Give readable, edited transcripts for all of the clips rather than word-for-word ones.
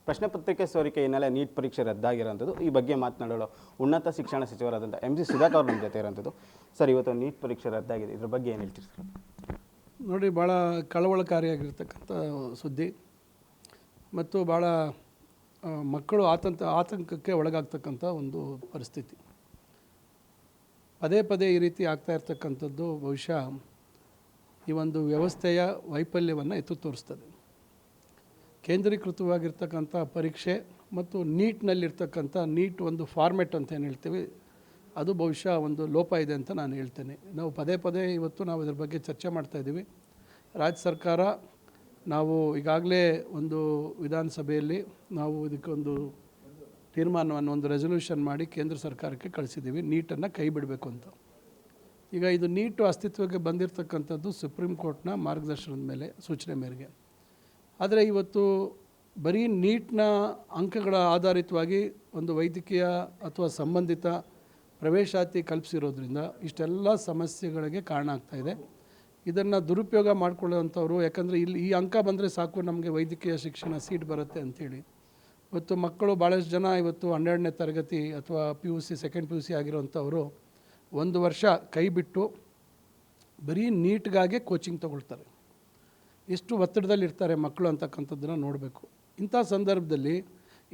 ಪ್ರಶ್ನೆ ಪತ್ರಿಕೆ ಸೋರಿಕೆ ಹಿನ್ನೆಲೆ ನೀಟ್ ಪರೀಕ್ಷೆ ರದ್ದಾಗಿರೋಂಥದ್ದು. ಈ ಬಗ್ಗೆ ಮಾತನಾಡಲು ಉನ್ನತ ಶಿಕ್ಷಣ ಸಚಿವರಾದಂಥ MG ಸುಧಾಕರ್ ಅವರು ನಮ್ಮ ಜೊತೆ ಇರೋಂಥದ್ದು. ಸರ್, ಇವತ್ತು ನೀಟ್ ಪರೀಕ್ಷೆ ರದ್ದಾಗಿದೆ, ಇದ್ರ ಬಗ್ಗೆ ಏನು ಹೇಳ್ತೀರಿ ಸರ್? ನೋಡಿ, ಭಾಳ ಕಳವಳಕಾರಿಯಾಗಿರ್ತಕ್ಕಂಥ ಸುದ್ದಿ ಮತ್ತು ಭಾಳ ಮಕ್ಕಳು ಆತಂಕಕ್ಕೆ ಒಳಗಾಗ್ತಕ್ಕಂಥ ಒಂದು ಪರಿಸ್ಥಿತಿ. ಪದೇ ಪದೇ ಈ ರೀತಿ ಆಗ್ತಾ ಇರ್ತಕ್ಕಂಥದ್ದು ಬಹುಶಃ ಈ ಒಂದು ವ್ಯವಸ್ಥೆಯ ವೈಫಲ್ಯವನ್ನು ಎತ್ತು ತೋರಿಸ್ತದೆ. ಕೇಂದ್ರೀಕೃತವಾಗಿರ್ತಕ್ಕಂಥ ಪರೀಕ್ಷೆ ಮತ್ತು ನೀಟ್ನಲ್ಲಿರ್ತಕ್ಕಂಥ ನೀಟ್ ಒಂದು ಫಾರ್ಮೆಟ್ ಅಂತ ಏನು ಹೇಳ್ತೀವಿ, ಅದು ಬಹುಶಃ ಒಂದು ಲೋಪ ಇದೆ ಅಂತ ನಾನು ಹೇಳ್ತೇನೆ. ನಾವು ಪದೇ ಪದೇ ಇವತ್ತು ನಾವು ಇದ್ರ ಬಗ್ಗೆ ಚರ್ಚೆ ಮಾಡ್ತಾಯಿದ್ದೀವಿ. ರಾಜ್ಯ ಸರ್ಕಾರ ನಾವು ಈಗಾಗಲೇ ಒಂದು ವಿಧಾನಸಭೆಯಲ್ಲಿ ನಾವು ಇದಕ್ಕೊಂದು ತೀರ್ಮಾನವನ್ನು, ಒಂದು ರೆಸೊಲ್ಯೂಷನ್ ಮಾಡಿ ಕೇಂದ್ರ ಸರ್ಕಾರಕ್ಕೆ ಕಳಿಸಿದ್ದೀವಿ, ನೀಟನ್ನು ಕೈ ಬಿಡಬೇಕು ಅಂತ. ಈಗ ಇದು ನೀಟು ಅಸ್ತಿತ್ವಕ್ಕೆ ಬಂದಿರತಕ್ಕಂಥದ್ದು ಸುಪ್ರೀಂ ಕೋರ್ಟ್ನ ಮಾರ್ಗದರ್ಶನದ ಮೇಲೆ, ಸೂಚನೆ ಮೇರೆಗೆ. ಆದರೆ ಇವತ್ತು ಬರೀ ನೀಟ್ನ ಅಂಕಗಳ ಆಧಾರಿತವಾಗಿ ಒಂದು ವೈದ್ಯಕೀಯ ಅಥವಾ ಸಂಬಂಧಿತ ಪ್ರವೇಶಾತಿ ಕಲ್ಪಿಸಿರೋದ್ರಿಂದ ಇಷ್ಟೆಲ್ಲ ಸಮಸ್ಯೆಗಳಿಗೆ ಕಾರಣ ಆಗ್ತಾಯಿದೆ. ಇದನ್ನು ದುರುಪಯೋಗ ಮಾಡಿಕೊಳ್ಳುವಂಥವ್ರು, ಯಾಕಂದರೆ ಇಲ್ಲಿ ಈ ಅಂಕ ಬಂದರೆ ಸಾಕು ನಮಗೆ ವೈದ್ಯಕೀಯ ಶಿಕ್ಷಣ ಸೀಟ್ ಬರುತ್ತೆ ಅಂಥೇಳಿ ಇವತ್ತು ಮಕ್ಕಳು ಭಾಳಷ್ಟು ಜನ ಇವತ್ತು 12ನೇ ತರಗತಿ ಅಥವಾ PUC ಸೆಕೆಂಡ್ PUC ಆಗಿರೋವಂಥವರು 1 ವರ್ಷ ಕೈ ಬಿಟ್ಟು ಬರೀ ನೀಟ್ಗಾಗಿ ಕೋಚಿಂಗ್ ತೊಗೊಳ್ತಾರೆ. ಎಷ್ಟು ಒತ್ತಡದಲ್ಲಿರ್ತಾರೆ ಮಕ್ಕಳು ಅಂತಕ್ಕಂಥದ್ದನ್ನು ನೋಡಬೇಕು. ಇಂಥ ಸಂದರ್ಭದಲ್ಲಿ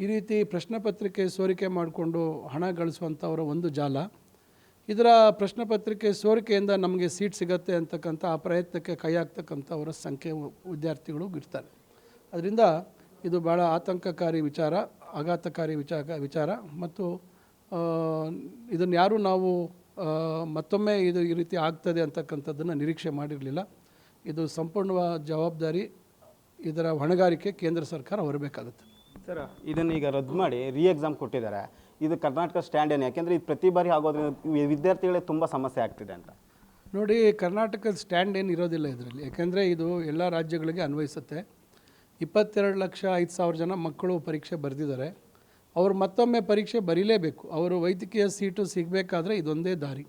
ಈ ರೀತಿ ಪ್ರಶ್ನೆ ಪತ್ರಿಕೆ ಸೋರಿಕೆ ಮಾಡಿಕೊಂಡು ಹಣ ಗಳಿಸುವಂಥವರ ಒಂದು ಜಾಲ, ಇದರ ಪ್ರಶ್ನೆ ಪತ್ರಿಕೆ ಸೋರಿಕೆಯಿಂದ ನಮಗೆ ಸೀಟ್ ಸಿಗತ್ತೆ ಅಂತಕ್ಕಂಥ ಆ ಪ್ರಯತ್ನಕ್ಕೆ ಕೈ ಹಾಕ್ತಕ್ಕಂಥವರ ಸಂಖ್ಯೆ ವಿದ್ಯಾರ್ಥಿಗಳು ಇರ್ತಾರೆ. ಅದರಿಂದ ಇದು ಭಾಳ ಆತಂಕಕಾರಿ ವಿಚಾರ, ಆಘಾತಕಾರಿ ವಿಚಾರ ಮತ್ತು ಇದನ್ನು ಯಾರೂ ನಾವು ಮತ್ತೊಮ್ಮೆ ಇದು ಈ ರೀತಿ ಆಗ್ತದೆ ಅಂತಕ್ಕಂಥದ್ದನ್ನು ನಿರೀಕ್ಷೆ ಮಾಡಿರಲಿಲ್ಲ. ಇದು ಸಂಪೂರ್ಣವಾದ ಜವಾಬ್ದಾರಿ, ಇದರ ಹೊಣೆಗಾರಿಕೆ ಕೇಂದ್ರ ಸರ್ಕಾರ ಹೊರಬೇಕಾಗುತ್ತೆ. ಸರ್, ಇದನ್ನು ಈಗ ರದ್ದು ಮಾಡಿ ಎಕ್ಸಾಮ್ ಕೊಟ್ಟಿದ್ದಾರೆ. ಇದು ಕರ್ನಾಟಕ ಸ್ಟ್ಯಾಂಡ್ ಏನು? ಯಾಕೆಂದರೆ ಇದು ಪ್ರತಿ ಬಾರಿ ಆಗೋದ್ರಿಂದ ವಿದ್ಯಾರ್ಥಿಗಳಿಗೆ ತುಂಬ ಸಮಸ್ಯೆ ಆಗ್ತಿದೆ ಅಂತ. ನೋಡಿ, ಕರ್ನಾಟಕದ ಸ್ಟ್ಯಾಂಡ್ ಏನು ಇರೋದಿಲ್ಲ ಇದರಲ್ಲಿ, ಯಾಕೆಂದರೆ ಇದು ಎಲ್ಲ ರಾಜ್ಯಗಳಿಗೆ ಅನ್ವಯಿಸುತ್ತೆ. 22,05,000 ಜನ ಮಕ್ಕಳು ಪರೀಕ್ಷೆ ಬರೆದಿದ್ದಾರೆ. ಅವರು ಮತ್ತೊಮ್ಮೆ ಪರೀಕ್ಷೆ ಬರೀಲೇಬೇಕು. ಅವರು ವೈದ್ಯಕೀಯ ಸೀಟು ಸಿಗಬೇಕಾದ್ರೆ ಇದೊಂದೇ ದಾರಿ.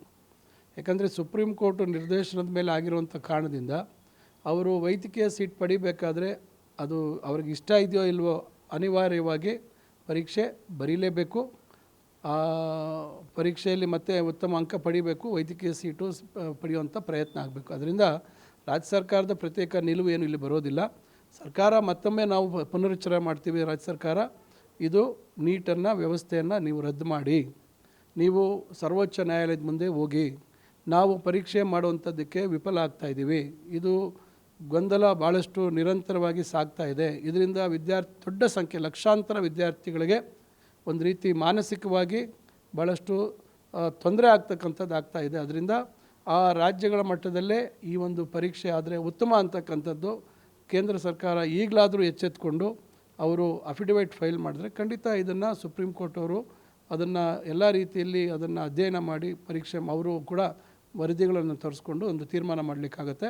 ಯಾಕಂದರೆ ಸುಪ್ರೀಂ ಕೋರ್ಟ್ ನಿರ್ದೇಶನದ ಮೇಲೆ ಆಗಿರುವಂಥ ಕಾರಣದಿಂದ ಅವರು ವೈದ್ಯಕೀಯ ಸೀಟ್ ಪಡಿಬೇಕಾದ್ರೆ ಅದು ಅವ್ರಿಗೆ ಇಷ್ಟ ಇದೆಯೋ ಇಲ್ವೋ ಅನಿವಾರ್ಯವಾಗಿ ಪರೀಕ್ಷೆ ಬರೀಲೇಬೇಕು. ಆ ಪರೀಕ್ಷೆಯಲ್ಲಿ ಮತ್ತೆ ಉತ್ತಮ ಅಂಕ ಪಡಿಬೇಕು, ವೈದ್ಯಕೀಯ ಸೀಟು ಪಡೆಯುವಂಥ ಪ್ರಯತ್ನ ಆಗಬೇಕು. ಅದರಿಂದ ರಾಜ್ಯ ಸರ್ಕಾರದ ಪ್ರತ್ಯೇಕ ನಿಲುವು ಏನು ಇಲ್ಲಿ ಬರೋದಿಲ್ಲ. ಸರ್ಕಾರ ಮತ್ತೊಮ್ಮೆ ನಾವು ಪುನರುಚ್ಚರ ಮಾಡ್ತೀವಿ, ರಾಜ್ಯ ಸರ್ಕಾರ ಇದು ನೀಟನ್ನು ವ್ಯವಸ್ಥೆಯನ್ನು ನೀವು ರದ್ದು ಮಾಡಿ, ನೀವು ಸರ್ವೋಚ್ಚ ನ್ಯಾಯಾಲಯದ ಮುಂದೆ ಹೋಗಿ, ನಾವು ಪರೀಕ್ಷೆ ಮಾಡುವಂಥದ್ದಕ್ಕೆ ವಿಫಲ ಆಗ್ತಾಯಿದ್ದೀವಿ. ಇದು ಗೊಂದಲ ಭಾಳಷ್ಟು ನಿರಂತರವಾಗಿ ಸಾಗ್ತಾ ಇದೆ. ಇದರಿಂದ ದೊಡ್ಡ ಸಂಖ್ಯೆ ಲಕ್ಷಾಂತರ ವಿದ್ಯಾರ್ಥಿಗಳಿಗೆ ಒಂದು ರೀತಿ ಮಾನಸಿಕವಾಗಿ ಭಾಳಷ್ಟು ತೊಂದರೆ ಆಗ್ತಕ್ಕಂಥದ್ದು ಆಗ್ತಾಯಿದೆ. ಅದರಿಂದ ಆ ರಾಜ್ಯಗಳ ಮಟ್ಟದಲ್ಲೇ ಈ ಒಂದು ಪರೀಕ್ಷೆ ಆದರೆ ಉತ್ತಮ ಅಂತಕ್ಕಂಥದ್ದು ಕೇಂದ್ರ ಸರ್ಕಾರ ಈಗಲಾದರೂ ಎಚ್ಚೆತ್ತುಕೊಂಡು ಅವರು ಅಫಿಡವಿಟ್ ಫೈಲ್ ಮಾಡಿದ್ರೆ ಖಂಡಿತ ಇದನ್ನು ಸುಪ್ರೀಂ ಕೋರ್ಟ್ ಅವರು ಅದನ್ನು ಎಲ್ಲ ರೀತಿಯಲ್ಲಿ ಅದನ್ನು ಅಧ್ಯಯನ ಮಾಡಿ ಪರೀಕ್ಷೆ ಅವರು ಕೂಡ ವರದಿಗಳನ್ನು ತರಿಸ್ಕೊಂಡು ಒಂದು ತೀರ್ಮಾನ ಮಾಡಲಿಕ್ಕಾಗತ್ತೆ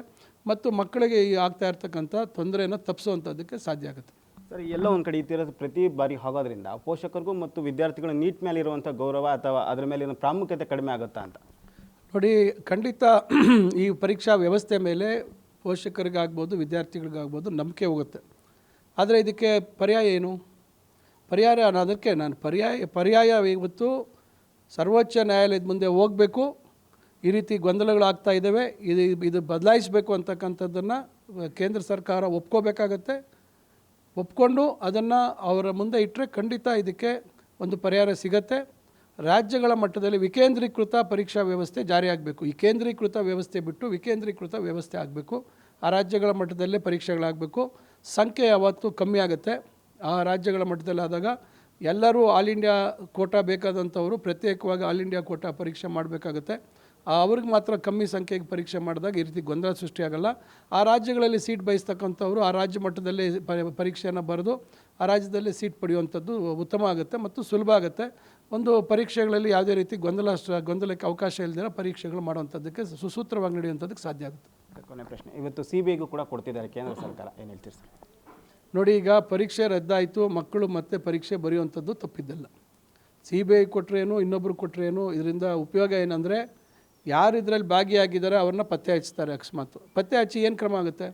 ಮತ್ತು ಮಕ್ಕಳಿಗೆ ಈ ಆಗ್ತಾ ಇರ್ತಕ್ಕಂಥ ತೊಂದರೆಯನ್ನು ತಪ್ಪಿಸುವಂಥದ್ದಕ್ಕೆ ಸಾಧ್ಯ ಆಗುತ್ತೆ. ಸರ್, ಎಲ್ಲ ಒಂದು ಕಡೆ ಇತ್ತಿರೋದು ಪ್ರತಿ ಬಾರಿ ಆಗೋದ್ರಿಂದ ಪೋಷಕರಿಗೂ ಮತ್ತು ವಿದ್ಯಾರ್ಥಿಗಳ ನೀಟ್ ಮೇಲೆ ಇರುವಂಥ ಗೌರವ ಅಥವಾ ಅದರ ಮೇಲಿನ ಪ್ರಾಮುಖ್ಯತೆ ಕಡಿಮೆ ಆಗುತ್ತಾ ಅಂತ? ನೋಡಿ, ಖಂಡಿತ ಈ ಪರೀಕ್ಷಾ ವ್ಯವಸ್ಥೆ ಮೇಲೆ ಪೋಷಕರಿಗಾಗ್ಬೋದು ವಿದ್ಯಾರ್ಥಿಗಳಿಗಾಗ್ಬೋದು ನಂಬಿಕೆ ಹೋಗುತ್ತೆ. ಆದರೆ ಇದಕ್ಕೆ ಪರ್ಯಾಯ ಏನು? ಪರ್ಯಾಯ ಅನ್ನೋದಕ್ಕೆ ಪರ್ಯಾಯ ಇವತ್ತು ಸರ್ವೋಚ್ಚ ನ್ಯಾಯಾಲಯದ ಮುಂದೆ ಹೋಗಬೇಕು. ಈ ರೀತಿ ಗೊಂದಲಗಳಾಗ್ತಾ ಇದ್ದಾವೆ, ಇದು ಬದಲಾಯಿಸಬೇಕು ಅಂತಕ್ಕಂಥದ್ದನ್ನು ಕೇಂದ್ರ ಸರ್ಕಾರ ಒಪ್ಕೋಬೇಕಾಗತ್ತೆ. ಒಪ್ಕೊಂಡು ಅದನ್ನು ಅವರ ಮುಂದೆ ಇಟ್ಟರೆ ಖಂಡಿತ ಇದಕ್ಕೆ ಒಂದು ಪರಿಹಾರ ಸಿಗತ್ತೆ. ರಾಜ್ಯಗಳ ಮಟ್ಟದಲ್ಲಿ ವಿಕೇಂದ್ರೀಕೃತ ಪರೀಕ್ಷಾ ವ್ಯವಸ್ಥೆ ಜಾರಿಯಾಗಬೇಕು. ಈ ಕೇಂದ್ರೀಕೃತ ವ್ಯವಸ್ಥೆ ಬಿಟ್ಟು ವಿಕೇಂದ್ರೀಕೃತ ವ್ಯವಸ್ಥೆ ಆಗಬೇಕು. ಆ ರಾಜ್ಯಗಳ ಮಟ್ಟದಲ್ಲೇ ಪರೀಕ್ಷೆಗಳಾಗಬೇಕು. ಸಂಖ್ಯೆ ಯಾವತ್ತೂ ಕಮ್ಮಿ ಆಗುತ್ತೆ. ಆ ರಾಜ್ಯಗಳ ಮಟ್ಟದಲ್ಲಿ ಆದಾಗ ಎಲ್ಲರೂ ಆಲ್ ಇಂಡಿಯಾ ಕೋಟಾ ಬೇಕಾದಂಥವರು ಪ್ರತ್ಯೇಕವಾಗಿ ಆಲ್ ಇಂಡಿಯಾ ಕೋಟಾ ಪರೀಕ್ಷೆ ಮಾಡಬೇಕಾಗತ್ತೆ. ಅವ್ರಿಗೆ ಮಾತ್ರ ಕಮ್ಮಿ ಸಂಖ್ಯೆಗೆ ಪರೀಕ್ಷೆ ಮಾಡಿದಾಗ ಈ ರೀತಿ ಗೊಂದಲ ಸೃಷ್ಟಿಯಾಗಲ್ಲ. ಆ ರಾಜ್ಯಗಳಲ್ಲಿ ಸೀಟ್ ಬಯಸ್ತಕ್ಕಂಥವ್ರು ಆ ರಾಜ್ಯ ಮಟ್ಟದಲ್ಲೇ ಪರೀಕ್ಷೆಯನ್ನು ಬರೆದು ಆ ರಾಜ್ಯದಲ್ಲೇ ಸೀಟ್ ಪಡೆಯುವಂಥದ್ದು ಉತ್ತಮ ಆಗುತ್ತೆ ಮತ್ತು ಸುಲಭ ಆಗುತ್ತೆ. ಒಂದು ಪರೀಕ್ಷೆಗಳಲ್ಲಿ ಯಾವುದೇ ರೀತಿ ಗೊಂದಲಕ್ಕೆ ಅವಕಾಶ ಇಲ್ಲದಿರೋ ಪರೀಕ್ಷೆಗಳು ಮಾಡುವಂಥದ್ದಕ್ಕೆ ಸುಸೂತ್ರವಾಗಿ ನಡೆಯುವಂಥದ್ದಕ್ಕೆ ಸಾಧ್ಯ ಆಗುತ್ತೆ. ಕೊನೆ ಪ್ರಶ್ನೆ, ಇವತ್ತು CBIಗೂ ಕೂಡ ಕೊಡ್ತಿದ್ದಾರೆ ಕೇಂದ್ರ ಸರ್ಕಾರ, ಏನು ಹೇಳ್ತೀರಿ ಸರ್? ನೋಡಿ, ಈಗ ಪರೀಕ್ಷೆ ರದ್ದಾಯಿತು, ಮಕ್ಕಳು ಮತ್ತೆ ಪರೀಕ್ಷೆ ಬರೆಯುವಂಥದ್ದು ತಪ್ಪಿದ್ದಲ್ಲ. CBI ಕೊಟ್ಟರೇನು ಇನ್ನೊಬ್ಬರು ಕೊಟ್ಟರೇನು ಇದರಿಂದ ಉಪಯೋಗ ಏನಂದರೆ ಯಾರು ಇದರಲ್ಲಿ ಭಾಗಿಯಾಗಿದ್ದಾರೆ ಅವ್ರನ್ನ ಪತ್ತೆ ಹಚ್ತಾರೆ. ಅಕಸ್ಮಾತ್ ಪತ್ತೆ ಹಚ್ಚಿ ಏನು ಕ್ರಮ ಆಗುತ್ತೆ?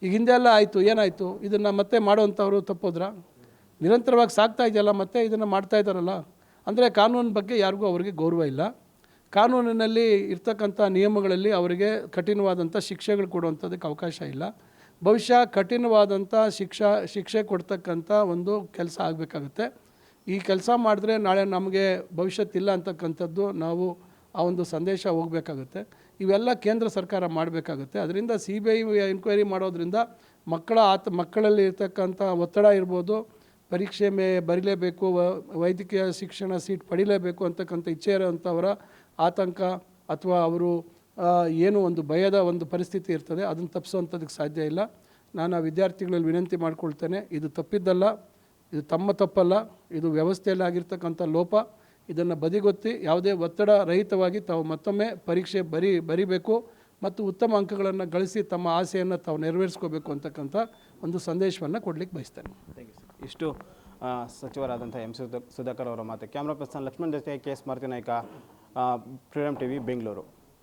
ಈಗ ಹಿಂದೆ ಎಲ್ಲ ಆಯಿತು, ಏನಾಯಿತು? ಇದನ್ನು ಮತ್ತೆ ಮಾಡುವಂಥವ್ರು ತಪ್ಪೋದ್ರಾ? ನಿರಂತರವಾಗಿ ಸಾಗ್ತಾ ಇದೆಯಲ್ಲ ಮತ್ತೆ ಇದನ್ನು ಮಾಡ್ತಾ ಇದ್ದಾರಲ್ಲ, ಅಂದರೆ ಕಾನೂನು ಬಗ್ಗೆ ಯಾರಿಗೂ ಅವರಿಗೆ ಗೌರವ ಇಲ್ಲ. ಕಾನೂನಿನಲ್ಲಿ ಇರ್ತಕ್ಕಂಥ ನಿಯಮಗಳಲ್ಲಿ ಅವರಿಗೆ ಕಠಿಣವಾದಂಥ ಶಿಕ್ಷೆಗಳು ಕೊಡುವಂಥದ್ದಕ್ಕೆ ಅವಕಾಶ ಇಲ್ಲ. ಬಹುಶಃ ಕಠಿಣವಾದಂಥ ಶಿಕ್ಷೆ ಕೊಡ್ತಕ್ಕಂಥ ಒಂದು ಕೆಲಸ ಆಗಬೇಕಾಗುತ್ತೆ. ಈ ಕೆಲಸ ಮಾಡಿದ್ರೆ ನಾಳೆ ನಮಗೆ ಭವಿಷ್ಯತ್ತಿಲ್ಲ ಅಂತಕ್ಕಂಥದ್ದು ನಾವು ಆ ಒಂದು ಸಂದೇಶ ಹೋಗಬೇಕಾಗುತ್ತೆ. ಇವೆಲ್ಲ ಕೇಂದ್ರ ಸರ್ಕಾರ ಮಾಡಬೇಕಾಗುತ್ತೆ. ಅದರಿಂದ CBI ಎನ್ಕ್ವೈರಿ ಮಾಡೋದ್ರಿಂದ ಮಕ್ಕಳಲ್ಲಿ ಇರ್ತಕ್ಕಂಥ ಒತ್ತಡ ಇರ್ಬೋದು, ಪರೀಕ್ಷೆ ಬರೀಲೇಬೇಕು, ವೈದ್ಯಕೀಯ ಶಿಕ್ಷಣ ಸೀಟ್ ಪಡಿಲೇಬೇಕು ಅಂತಕ್ಕಂಥ ಇಚ್ಛೆ ಇರೋಂಥವರ ಆತಂಕ ಅಥವಾ ಅವರು ಏನು ಒಂದು ಭಯದ ಒಂದು ಪರಿಸ್ಥಿತಿ ಇರ್ತದೆ, ಅದನ್ನು ತಪ್ಪಿಸೋವಂಥದ್ದಕ್ಕೆ ಸಾಧ್ಯ ಇಲ್ಲ. ನಾನು ಆ ವಿದ್ಯಾರ್ಥಿಗಳಲ್ಲಿ ವಿನಂತಿ ಮಾಡ್ಕೊಳ್ತೇನೆ, ಇದು ತಪ್ಪಿದ್ದಲ್ಲ, ಇದು ತಮ್ಮ ತಪ್ಪಲ್ಲ, ಇದು ವ್ಯವಸ್ಥೆಯಲ್ಲಿ ಆಗಿರ್ತಕ್ಕಂಥ ಲೋಪ. ಇದನ್ನು ಬದಿಗೊತ್ತಿ ಯಾವುದೇ ಒತ್ತಡ ರಹಿತವಾಗಿ ತಾವು ಮತ್ತೊಮ್ಮೆ ಪರೀಕ್ಷೆ ಬರಿಬೇಕು ಮತ್ತು ಉತ್ತಮ ಅಂಕಗಳನ್ನು ಗಳಿಸಿ ತಮ್ಮ ಆಸೆಯನ್ನು ತಾವು ನೆರವೇರಿಸ್ಕೋಬೇಕು ಅಂತಕ್ಕಂಥ ಒಂದು ಸಂದೇಶವನ್ನು ಕೊಡಲಿಕ್ಕೆ ಬಯಸ್ತೇನೆ. Thank you sir. ಇಷ್ಟು ಸಚಿವರಾದಂಥ ಸುಧಾಕರ್ ಅವರ ಮಾತು. ಕ್ಯಾಮ್ರಾ ಪರ್ಸನ್ ಲಕ್ಷ್ಮಣ್ ಜೊತೆ KS Maruti Naik, freedom TV, Bengaluru.